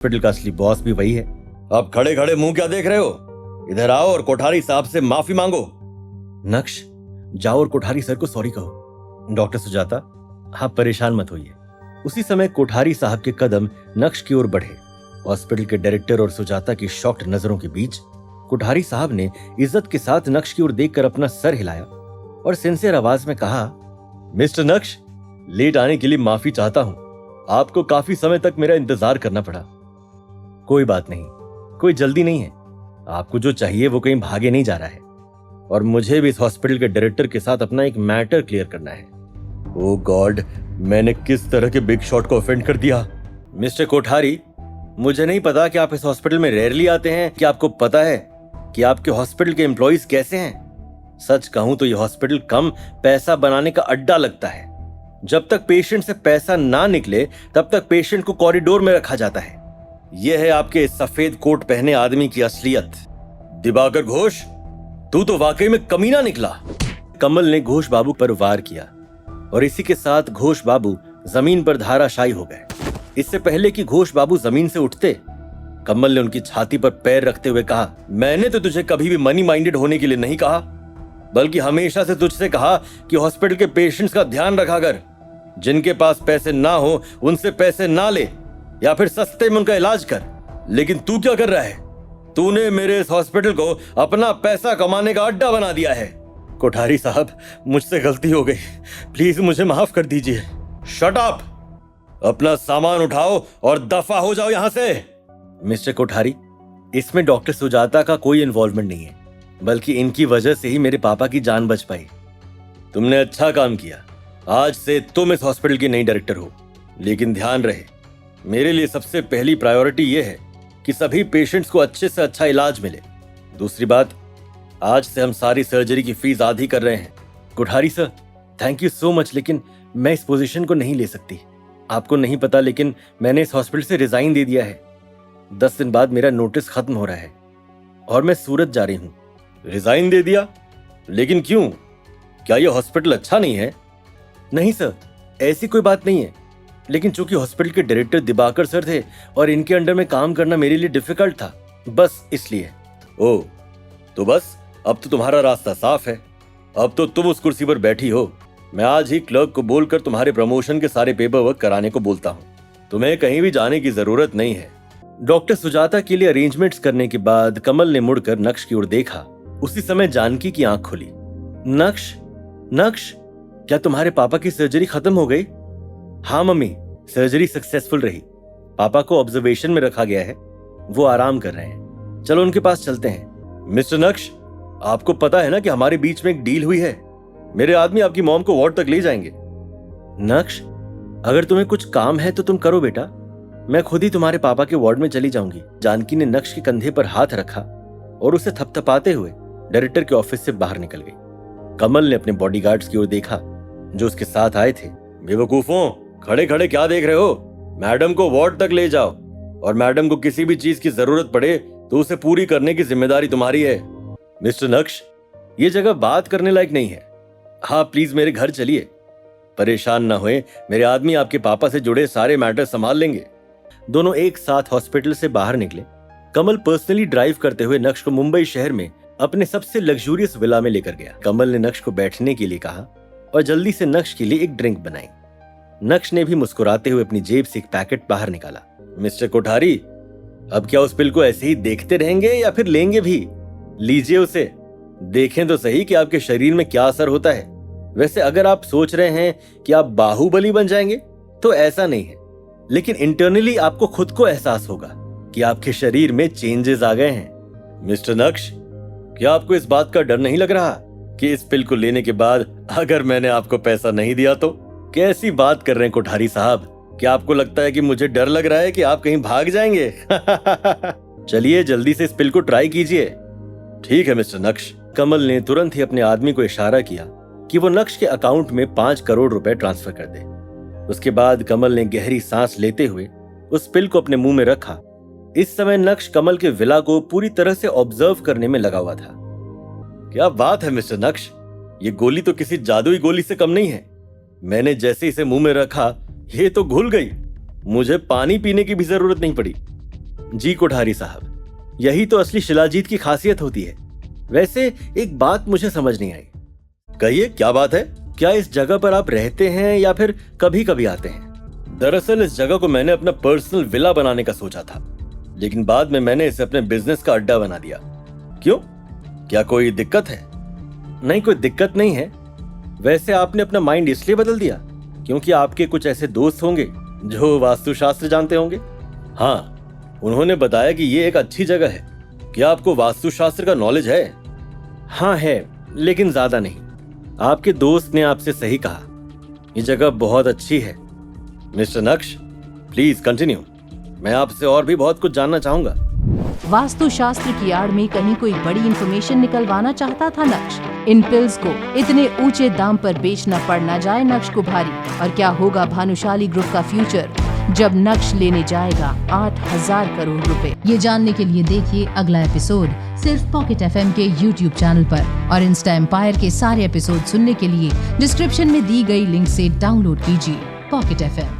Hospital का असली boss भी वही है। अब खड़े खड़े मुंह क्या देख रहे हो? इधर आओ और कोठारी साहब से माफी मांगो। नक्श, जाओ और कोठारी सर को सॉरी कहो। डॉक्टर सुजाता, आप परेशान मत होइए। उसी समय कोठारी साहब के कदम नक्श की ओर बढ़े। हॉस्पिटल के डायरेक्टर और सुजाता की शॉक्ड नजरों के बीच कोठारी साहब ने इज्जत के साथ नक्श की ओर देखकर अपना सर हिलाया और सिंसियर आवाज में कहा, मिस्टर नक्श, लेट आने के लिए माफी चाहता हूं। आपको काफी समय तक मेरा इंतजार करना पड़ा। कोई बात नहीं, कोई जल्दी नहीं है। आपको जो चाहिए वो कहीं भागे नहीं जा रहा है और मुझे भी इस हॉस्पिटल के डायरेक्टर के साथ अपना एक मैटर क्लियर करना है। ओ गॉड, मैंने किस तरह के बिग शॉट को ऑफेंड कर दिया? मिस्टर कोठारी, मुझे नहीं पता कि आप इस हॉस्पिटल में रेयरली आते हैं कि आपको पता है कि आपके हॉस्पिटल के एम्प्लॉइज कैसे हैं। सच कहूं तो यह हॉस्पिटल कम पैसा बनाने का अड्डा लगता है। जब तक पेशेंट से पैसा ना निकले तब तक पेशेंट को कॉरिडोर में रखा जाता है। यह है आपके सफेद कोट पहने आदमी की असलियत। दिवाकर घोष, तू तो वाकई में कमीना निकला। कमल ने घोष बाबू पर वार किया और इसी के साथ घोष बाबू जमीन पर धाराशायी हो गए। इससे पहले कि घोष बाबू जमीन से उठते, कमल ने उनकी छाती पर पैर रखते हुए कहा, मैंने तो तुझे कभी भी मनी माइंडेड होने के लिए नहीं कहा, बल्कि हमेशा से तुझसे कहा कि हॉस्पिटल के पेशेंट्स का ध्यान रखा कर। जिनके पास पैसे ना हो उनसे पैसे ना ले या फिर सस्ते में उनका इलाज कर। लेकिन तू क्या कर रहा है? तूने मेरे इस हॉस्पिटल को अपना पैसा कमाने का अड्डा बना दिया है। कोठारी साहब, मुझसे गलती हो गई, प्लीज मुझे माफ कर दीजिए। Shut up! अपना सामान उठाओ और दफा हो जाओ यहां से। मिस्टर कोठारी, इसमें डॉक्टर सुजाता का कोई इन्वॉल्वमेंट नहीं है, बल्कि इनकी वजह से ही मेरे पापा की जान बच पाई। तुमने अच्छा काम किया। आज से तुम इस हॉस्पिटल की नई डायरेक्टर हो। लेकिन ध्यान रहे, मेरे लिए सबसे पहली प्रायोरिटी यह है कि सभी पेशेंट्स को अच्छे से अच्छा इलाज मिले। दूसरी बात, आज से हम सारी सर्जरी की फीस आधी कर रहे हैं। Kothari sir, thank you so much, लेकिन मैं इस पोजीशन को नहीं ले सकती। आपको नहीं पता, लेकिन मैंने इस हॉस्पिटल से रिजाइन दे दिया है। 10 दिन बाद मेरा नोटिस खत्म हो रहा है और मैं सूरत जा रही हूँ। रिजाइन दे दिया? लेकिन क्यों? क्या यह हॉस्पिटल अच्छा नहीं है? नहीं सर, ऐसी कोई बात नहीं है, लेकिन चूंकि हॉस्पिटल के डायरेक्टर दिवाकर सर थे और इनके अंडर में काम करना मेरे लिए डिफिकल्ट था, बस इसलिए। ओह, तो बस अब तो तुम्हारा रास्ता साफ है। अब तो तुम उस कुर्सी पर बैठी हो। मैं आज ही क्लर्क को बोलकर तुम्हारे प्रमोशन के सारे पेपर वर्क कराने को बोलता हूँ। तुम्हें कहीं भी जाने की जरूरत नहीं है। डॉक्टर सुजाता के लिए अरेंजमेंट्स करने के बाद कमल ने मुड़कर नक्श की ओर देखा। उसी समय जानकी की आंख खुली। नक्श, नक्श, क्या तुम्हारे पापा की सर्जरी खत्म हो गई? हाँ मम्मी, सर्जरी सक्सेसफुल रही। पापा को ऑब्जर्वेशन में रखा गया है, वो आराम कर रहे हैं। चलो उनके पास चलते हैं। मिस्टर नक्श, आपको पता है ना कि हमारे बीच में एक डील हुई है। मेरे आदमी आपकी मॉम को वार्ड तक ले जाएंगे। नक्श, अगर तुम्हें कुछ काम है तो तुम करो बेटा, मैं खुद ही तुम्हारे पापा के वार्ड में चली जाऊंगी। जानकी ने नक्श के कंधे पर हाथ रखा और उसे थपथपाते हुए डायरेक्टर के ऑफिस से बाहर निकल गई। कमल ने अपने बॉडीगार्ड्स की ओर देखा जो उसके साथ आए थे। बेवकूफों, खड़े खड़े क्या देख रहे हो? मैडम को वार्ड तक ले जाओ और मैडम को किसी भी चीज की जरूरत पड़े तो उसे पूरी करने की जिम्मेदारी तुम्हारी है। मिस्टर नक्श, ये जगह बात करने लायक नहीं है। हाँ, प्लीज मेरे घर चलिए। परेशान ना होए, मेरे आदमी आपके पापा से जुड़े सारे मैटर संभाल लेंगे। दोनों एक साथ हॉस्पिटल से बाहर निकले। कमल पर्सनली ड्राइव करते हुए नक्श को मुंबई शहर में अपने सबसे लग्जूरियस विला में लेकर गया। कमल ने नक्श को बैठने के लिए कहा और जल्दी से नक्श के लिए एक ड्रिंक बनाई। नक्श ने भी मुस्कुराते हुए अपनी जेब से एक पैकेट बाहर निकाला। मिस्टर कोठारी, अब क्या उस पिल को ऐसे ही देखते रहेंगे या फिर लेंगे भी? लीजिए उसे, देखें तो सही कि आपके शरीर में क्या असर होता है। वैसे अगर आप सोच रहे हैं कि आप बाहुबली बन जाएंगे तो ऐसा नहीं है, लेकिन इंटरनली आपको खुद को एहसास होगा कि आपके शरीर में चेंजेस आ गए हैं। मिस्टर नक्श, क्या आपको इस बात का डर नहीं लग रहा कि इस पिल को लेने के बाद अगर मैंने आपको पैसा नहीं दिया तो? कैसी बात कर रहे हैं कोठारी साहब? क्या आपको लगता है कि मुझे डर लग रहा है कि आप कहीं भाग जाएंगे? चलिए जल्दी से इस पिल को ट्राई कीजिए। ठीक है मिस्टर नक्श। कमल ने तुरंत ही अपने आदमी को इशारा किया कि वो नक्श के अकाउंट में 5 करोड़ रुपए ट्रांसफर कर दे। उसके बाद कमल ने गहरी सांस लेते हुए उस पिल को अपने मुंह में रखा। इस समय नक्श कमल के विला को पूरी तरह से ऑब्जर्व करने में लगा हुआ था। क्या बात है मिस्टर नक्श, ये गोली तो किसी जादुई गोली से कम नहीं है। मैंने जैसे इसे मुंह में रखा, ये तो घुल गई। मुझे पानी पीने की भी जरूरत नहीं पड़ी। जी कोठारी साहब, यही तो असली शिलाजीत की खासियत होती है। वैसे एक बात मुझे समझ नहीं आई। कहिए, क्या बात है? क्या इस जगह पर आप रहते हैं या फिर कभी कभी आते हैं? दरअसल इस जगह को मैंने अपना पर्सनल विला बनाने का सोचा था, लेकिन बाद में मैंने इसे अपने बिजनेस का अड्डा बना दिया। क्यों, क्या कोई दिक्कत है? नहीं, कोई दिक्कत नहीं है। वैसे आपने अपना माइंड इसलिए बदल दिया क्योंकि आपके कुछ ऐसे दोस्त होंगे जो वास्तुशास्त्र जानते होंगे। हाँ, उन्होंने बताया कि ये एक अच्छी जगह है। क्या आपको वास्तुशास्त्र का नॉलेज है? हाँ है, लेकिन ज्यादा नहीं। आपके दोस्त ने आपसे सही कहा, ये जगह बहुत अच्छी है। मिस्टर नक्श, प्लीज कंटिन्यू। मैं आपसे और भी बहुत कुछ जानना चाहूंगा। वास्तुशास्त्र की आड़ में कहीं कोई बड़ी इंफॉर्मेशन निकलवाना चाहता था नक्श। इन पिल्स को इतने ऊंचे दाम पर बेचना पड़ ना जाए नक्श को भारी। और क्या होगा भानुशाली ग्रुप का फ्यूचर जब नक्श लेने जाएगा 8,000 करोड़ रुपए। ये जानने के लिए देखिए अगला एपिसोड सिर्फ पॉकेट FM के YouTube चैनल पर। और इंस्टा एम्पायर के सारे एपिसोड सुनने के लिए डिस्क्रिप्शन में दी गई लिंक से डाउनलोड कीजिए पॉकेट FM।